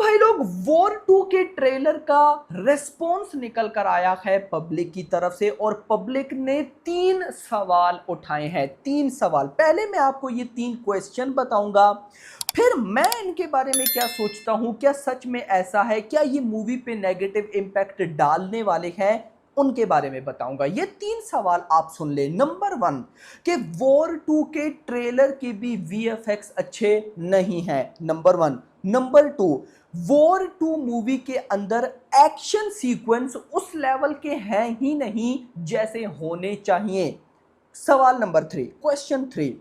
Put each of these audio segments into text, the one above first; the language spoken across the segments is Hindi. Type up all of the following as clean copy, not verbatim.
भाई लोग वॉर 2 के ट्रेलर का रिस्पॉन्स निकल कर आया है पब्लिक की तरफ से और पब्लिक ने 3 सवाल उठाए हैं। 3 सवाल, पहले मैं आपको ये 3 क्वेश्चन बताऊंगा, फिर मैं इनके बारे में क्या सोचता हूं, क्या सच में ऐसा है, क्या ये मूवी पे नेगेटिव इंपैक्ट डालने वाले हैं, उनके बारे में बताऊंगा। ये 3 सवाल आप सुन ले। नंबर 1 कि वॉर 2 के ट्रेलर के भी वीएफएक्स अच्छे नहीं हैं, नंबर 1। नंबर 2, वॉर 2 मूवी के अंदर एक्शन सीक्वेंस उस लेवल के हैं ही नहीं जैसे होने चाहिए। सवाल नंबर 3, क्वेश्चन 3,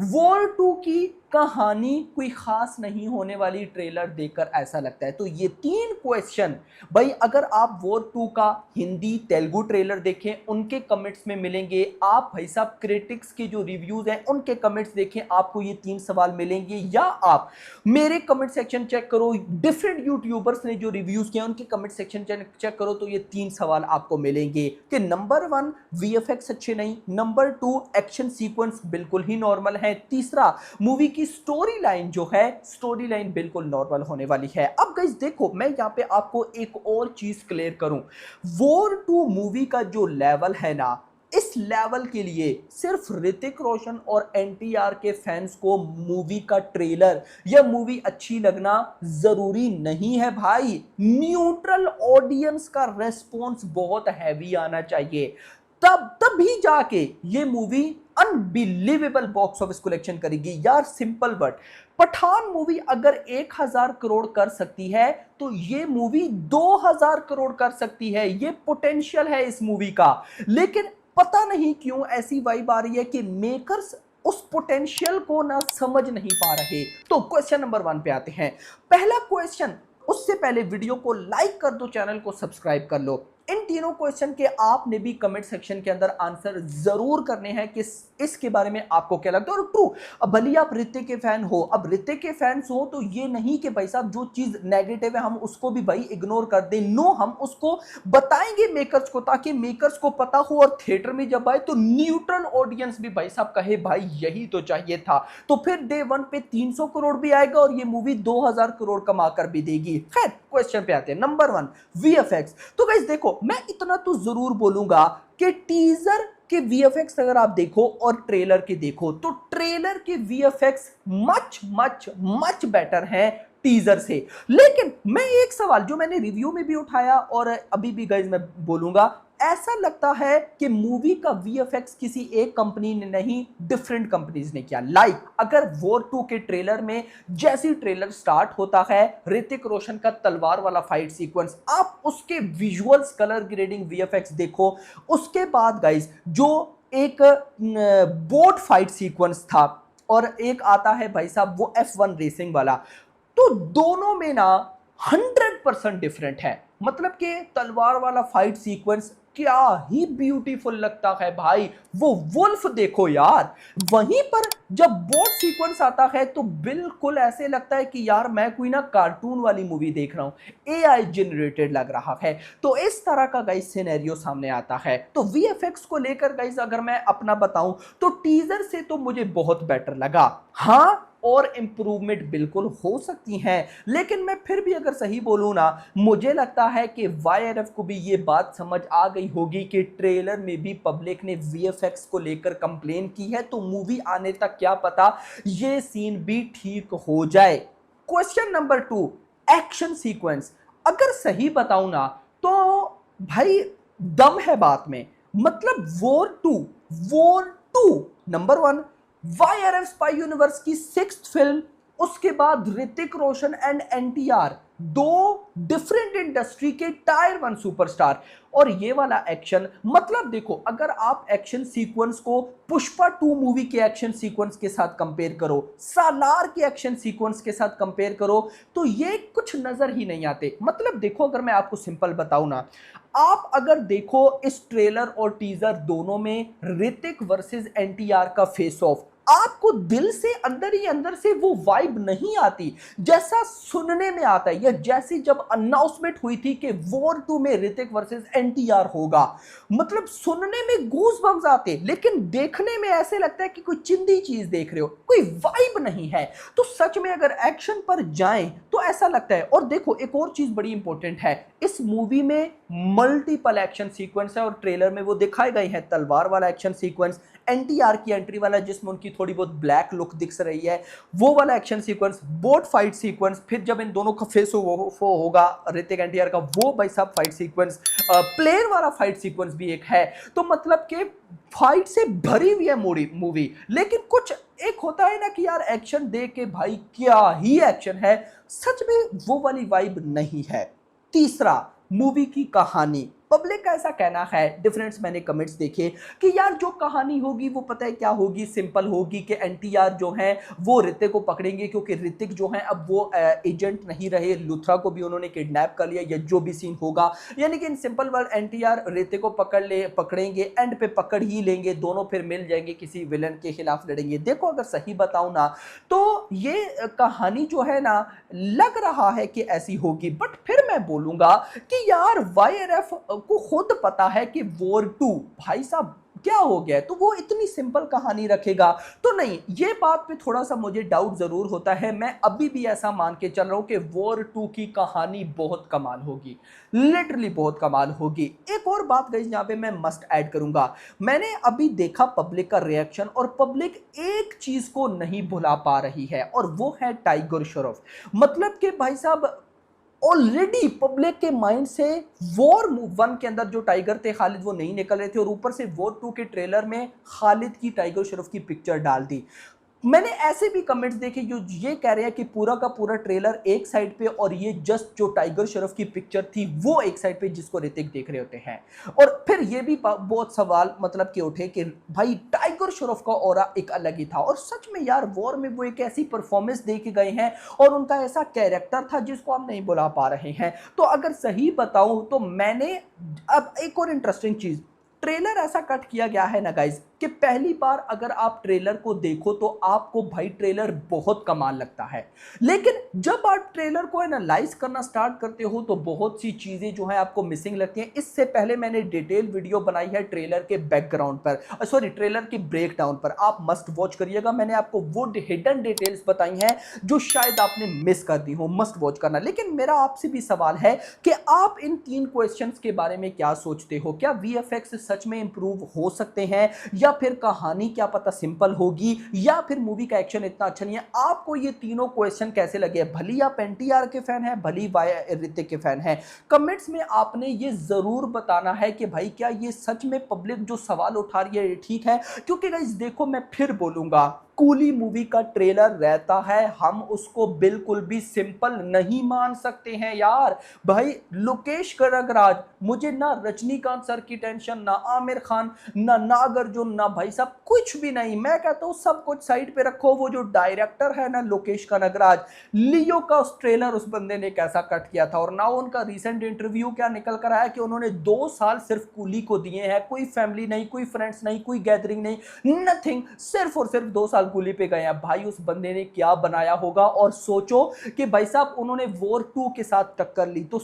वॉर 2 की कहानी कोई खास नहीं होने वाली ट्रेलर देखकर ऐसा लगता है। तो ये 3 क्वेश्चन भाई, अगर आप वॉर 2 का हिंदी तेलुगु ट्रेलर देखें उनके कमेंट्स में मिलेंगे, आप भाई साहब क्रिटिक्स के जो रिव्यूज हैं उनके कमेंट्स देखें, आपको ये 3 सवाल मिलेंगे। या आप मेरे कमेंट सेक्शन चेक करो, डिफरेंट यूट्यूबर्स ने जो रिव्यूज किए उनके कमेंट सेक्शन चेक करो, तो ये 3 सवाल आपको मिलेंगे कि नंबर 1 वीएफएक्स अच्छे नहीं, नंबर 2 एक्शन सीक्वेंस बिल्कुल ही नॉर्मल है, तीसरा मूवी की स्टोरी लाइन जो है, स्टोरी लाइन बिल्कुल नॉर्मल होने वाली है। अब गाइस देखो, मैं यहां पे आपको एक और चीज क्लियर करूं, वॉर 2 मूवी का जो लेवल है ना, इस लेवल के लिए सिर्फ ऋतिक रोशन और एनटीआर के फैंस को मूवी का ट्रेलर या मूवी अच्छी लगना जरूरी नहीं है भाई। न्यूट्रल ऑडियंस का रेस्पॉन्स बहुत हैवी आना चाहिए, तब भी जाके ये movie unbelievable box office collection करेगी। यार सिंपल वर्ड, पठान मूवी अगर 1000 करोड़ कर सकती है तो ये मूवी 2000 करोड़ कर सकती है। ये पोटेंशियल है इस मूवी का, लेकिन पता नहीं क्यों ऐसी वाइब आ रही है कि मेकर्स उस पोटेंशियल को ना समझ नहीं पा रहे। तो क्वेश्चन नंबर 1 पे आते हैं। पहला क्वेश्चन, उससे पहले वीडियो को लाइक कर दो, चैनल को सब्सक्राइब कर लो। इन तीनों क्वेश्चन के आपने भी कमेंट सेक्शन के अंदर आंसर जरूर करने हैं कि इसके बारे में आपको क्या लगता है। और ट्रू, अब भले आप ऋतिक के फैन हो, अब ऋतिक के फैंस हो तो ये नहीं कि भाई साहब जो चीज नेगेटिव है हम उसको भी भाई इग्नोर कर दें। नो, हम उसको बताएंगे मेकर्स को, ताकि मेकर्स को पता हो और थिएटर में जब आए तो न्यूट्रल ऑडियंस भी भाई साहब कहे भाई यही तो चाहिए था। तो फिर डे 1 पे 300 करोड़ भी आएगा और ये मूवी 2000 करोड़ कमा कर भी देगी। खैर क्वेश्चन पे आते हैं। Number 1 VFX. तो गाइस देखो, मैं इतना तो जरूर बोलूंगा कि टीजर के वीएफएक्स अगर आप देखो और ट्रेलर के देखो तो ट्रेलर के VFX much much much better हैं टीजर से। लेकिन मैं एक सवाल जो मैंने रिव्यू में भी उठाया और अभी भी गाइस मैं बोलूंगा, ऐसा लगता है कि मूवी का वीएफएक्स किसी एक कंपनी ने नहीं, डिफरेंट कंपनीज ने किया। लाइक अगर वॉर 2 के ट्रेलर में जैसी ट्रेलर स्टार्ट होता है, ऋतिक रोशन का तलवार वाला फाइट सीक्वेंस, आप उसके विजुअल्स, कलर ग्रेडिंग, वीएफएक्स देखो। उसके बाद गाइस जो एक बोट फाइट सीक्वेंस था और एक आता है भाई साहब वो F1 रेसिंग वाला, तो दोनों में ना 100% डिफरेंट है। मतलब कि तलवार वाला फाइट सीक्वेंस क्या ही ब्यूटीफुल लगता है भाई, वो वुल्फ देखो यार। वहीं पर जब बोट सीक्वेंस आता है तो बिल्कुल ऐसे लगता है कि यार मैं कोई ना कार्टून वाली मूवी देख रहा हूं, एआई जनरेटेड लग रहा है। तो इस तरह का गाइस सिनेरियो सामने आता है। तो वीएफएक्स को लेकर गाइस अगर मैं अपना बताऊं तो टीजर से तो मुझे बहुत बेटर लगा। हाँ, और इंप्रूवमेंट बिल्कुल हो सकती हैं, लेकिन मैं फिर भी अगर सही बोलूं ना, मुझे लगता है कि वाईआरएफ को भी ये बात समझ आ गई होगी कि ट्रेलर में भी पब्लिक ने वीएफएक्स को लेकर कंप्लेन की है, तो मूवी आने तक क्या पता ये सीन भी ठीक हो जाए। Question number 2, action sequence. अगर सही बताऊं ना तो भाई दम है बात में। मतलब war 2 number 1 YRF spy universe की 6th फिल्म, उसके बाद ऋतिक रोशन एंड एनटीआर, दो डिफरेंट इंडस्ट्री के टायर 1 सुपरस्टार, और ये वाला एक्शन। मतलब देखो, अगर आप एक्शन सीक्वेंस को पुष्पा 2 मूवी के एक्शन सीक्वेंस के साथ कंपेयर करो, सालार के एक्शन सीक्वेंस के साथ कंपेयर करो, तो ये कुछ नजर ही नहीं आते। मतलब देखो, अगर मैं आपको सिंपल बताऊं ना, आप अगर देखो इस ट्रेलर और टीजर दोनों में ऋतिक वर्सेस एनटीआर का फेस ऑफ, आपको दिल से अंदर ही अंदर से वो वाइब नहीं आती जैसा सुनने में आता है, या जैसी जब अनाउंसमेंट हुई थी कि वॉर 2 में ऋतिक वर्सेस एनटीआर होगा, मतलब सुनने में गूज बम्स आते, लेकिन देखने में ऐसे लगता है कि कोई चिंदी चीज देख रहे हो, कोई वाइब नहीं है। तो सच में अगर एक्शन पर जाएं तो ऐसा लगता है। और देखो एक और चीज बड़ी इंपॉर्टेंट है, इस मूवी में मल्टीपल एक्शन सीक्वेंस है और ट्रेलर में वो दिखाए गए हैं, तलवार वाला एक्शन सीक्वेंस, एनटीआर की एंट्री वाला जिसमें उनकी थोड़ी बहुत ब्लैक लुक दिख रही है वो वाला action sequence, boat fight sequence, फिर जब इन दोनों का फेस होगा ऋतिक एनटीआर का, वो भाई साहब फाइट सीक्वेंस, प्लेन वाला फाइट सीक्वेंस भी एक है। तो मतलब कि फाइट से भरी हुई है मूवी, लेकिन कुछ एक होता है ना कि यार एक्शन देख के भाई क्या ही एक्शन है, सच में वो वाली वाइब नहीं है। तीसरा, मूवी की कहानी। पब्लिक का ऐसा कहना है, डिफरेंस मैंने कमेंट्स देखे कि यार जो कहानी होगी वो पता है क्या होगी, सिंपल होगी कि एनटीआर जो है वो ऋतिक को पकड़ेंगे, क्योंकि ऋतिक जो है अब वो एजेंट नहीं रहे, लुथरा को भी उन्होंने किडनैप कर लिया, या जो भी सीन होगा, यानी कि in simple word NTR Hrithik को पकड़ेंगे, एंड पे पकड़ ही लेंगे, दोनों फिर मिल जाएंगे, किसी विलन के खिलाफ लड़ेंगे। देखो अगर सही बताऊं ना तो ये कहानी जो है ना लग रहा है कि ऐसी होगी, बट फिर मैं बोलूंगा कि यार वाईआरएफ को खुद पता है कि वॉर 2 भाई साहब क्या हो गया है, तो वो इतनी सिंपल कहानी रखेगा तो नहीं। ये बात पे थोड़ा सा मुझे डाउट जरूर होता है। मैं अभी भी ऐसा मान के चल रहा हूं कि वॉर 2 की कहानी बहुत कमाल होगी, लिटरली बहुत कमाल होगी। एक और बात गाइस यहां पे मैं मस्ट ऐड करूंगा, मैंने अभी देखा पब्लिक का रिएक्शन, और पब्लिक एक चीज को नहीं भुला पा रही है, और वो है टाइगर श्रॉफ। मतलब कि भाई साहब ऑलरेडी पब्लिक के माइंड से वॉर 1 के अंदर जो टाइगर थे खालिद वो नहीं निकल रहे थे, और ऊपर से वॉर 2 के ट्रेलर में खालिद की टाइगर श्रॉफ की पिक्चर डाल दी। मैंने ऐसे भी कमेंट्स देखे जो ये कह रहे हैं कि पूरा का पूरा ट्रेलर एक साइड पे और ये जस्ट जो टाइगर श्रॉफ की पिक्चर थी वो एक साइड पे जिसको ऋतिक देख रहे होते हैं। और फिर ये भी बहुत सवाल मतलब के उठे कि भाई टाइगर श्रॉफ का ऑरा एक अलग ही था, और सच में यार वॉर में वो एक ऐसी परफॉर्मेंस दे के गए हैं और उनका ऐसा कैरेक्टर था जिसको हम नहीं बुला पा रहे हैं। तो अगर सही बताऊं तो मैंने अब एक और इंटरेस्टिंग चीज, ट्रेलर ऐसा कट किया गया है ना गाइज कि पहली बार अगर आप ट्रेलर को देखो तो आपको भाई ट्रेलर बहुत कमाल लगता है, लेकिन जब आप ट्रेलर को एनालाइज करना स्टार्ट करते हो तो बहुत सी चीजें जो है आपको मिसिंग लगती हैं। इससे पहले मैंने डिटेल वीडियो बनाई है ट्रेलर के बैकग्राउंड पर, सॉरी ट्रेलर के ब्रेक डाउन पर, आप मस्ट वॉच करिएगा। मैंने आपको वो हिडन डिटेल्स बताई हैं जो शायद आपने मिस कर दी हो, मस्ट वॉच करना। लेकिन मेरा आपसे भी सवाल है कि आप इन 3 क्वेश्चंस के बारे में क्या सोचते हो? क्या वीएफएक्स सच में इंप्रूव हो सकते हैं, या फिर कहानी क्या पता सिंपल होगी, या फिर मूवी का एक्शन इतना अच्छा नहीं है? आपको ये तीनों क्वेश्चन कैसे लगे? भली आप एनटीआर के फैन हैं, भली ऋतिक के फैन हैं, कमेंट्स में आपने ये जरूर बताना है कि भाई क्या ये सच में पब्लिक जो सवाल उठा रही है ये ठीक है। क्योंकि गाइस देखो मैं फिर बोलूंगा, कूली मूवी का ट्रेलर रहता है, हम उसको बिल्कुल भी सिंपल नहीं मान सकते हैं यार। भाई लोकेश कनगराज, मुझे ना रजनीकांत सर की टेंशन, ना आमिर खान, ना नागार्जुन, ना भाई साहब कुछ भी नहीं। मैं कहता हूं सब कुछ साइड पे रखो, वो जो डायरेक्टर है ना लोकेश कनगराज, लियो का उस ट्रेलर उस बंदे ने कैसा कट किया था, और ना उनका रिसेंट इंटरव्यू क्या निकल कर आया कि उन्होंने 2 साल सिर्फ कूली को दिए हैं, कोई फैमिली नहीं, कोई फ्रेंड्स नहीं, कोई गैदरिंग नहीं, नथिंग, सिर्फ और सिर्फ 2 साल कूली पे गए हैं। भाई उस बंदे ने क्या बनाया होगा, और सोचो कि भाई साहब उन्होंने वॉर 2 के साथ टक्कर ली, तो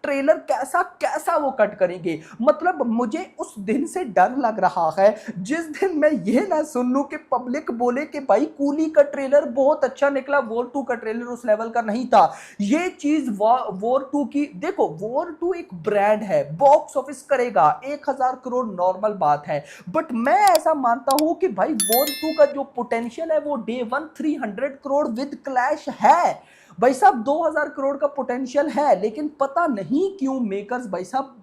ट्रेलर कैसा कैसा वो कट करेंगे। मतलब मुझे उस दिन से डर लग रहा है जिस दिन मैं ये ना सुन लूं कि पब्लिक बोले कि भाई कूली का ट्रेलर बहुत अच्छा निकला, वॉर 2 का ट्रेलर उस लेवल का नहीं था। ये चीज वॉर 2 की, देखो वॉर 2 एक ब्रांड है, बॉक्स ऑफिस करेगा 1000 करोड़ नॉर्मल बात है, बट मैं ऐसा मानता हूं कि भाई वॉर 2 का जो पोटेंशियल है वो डे 1 300 करोड़ विद क्लैश है। भाई साहब 2000 करोड़ का पोटेंशियल है, लेकिन पता नहीं क्यों मेकर्स भाई साहब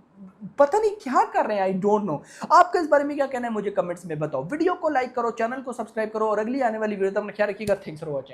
पता नहीं क्या कर रहे हैं, आई डोंट नो। आपका इस बारे में क्या कहना है मुझे कमेंट्स में बताओ। वीडियो को लाइक करो, चैनल को सब्सक्राइब करो, और अगली आने वाली वीडियो तक ख्याल रखिएगा। Thanks for watching.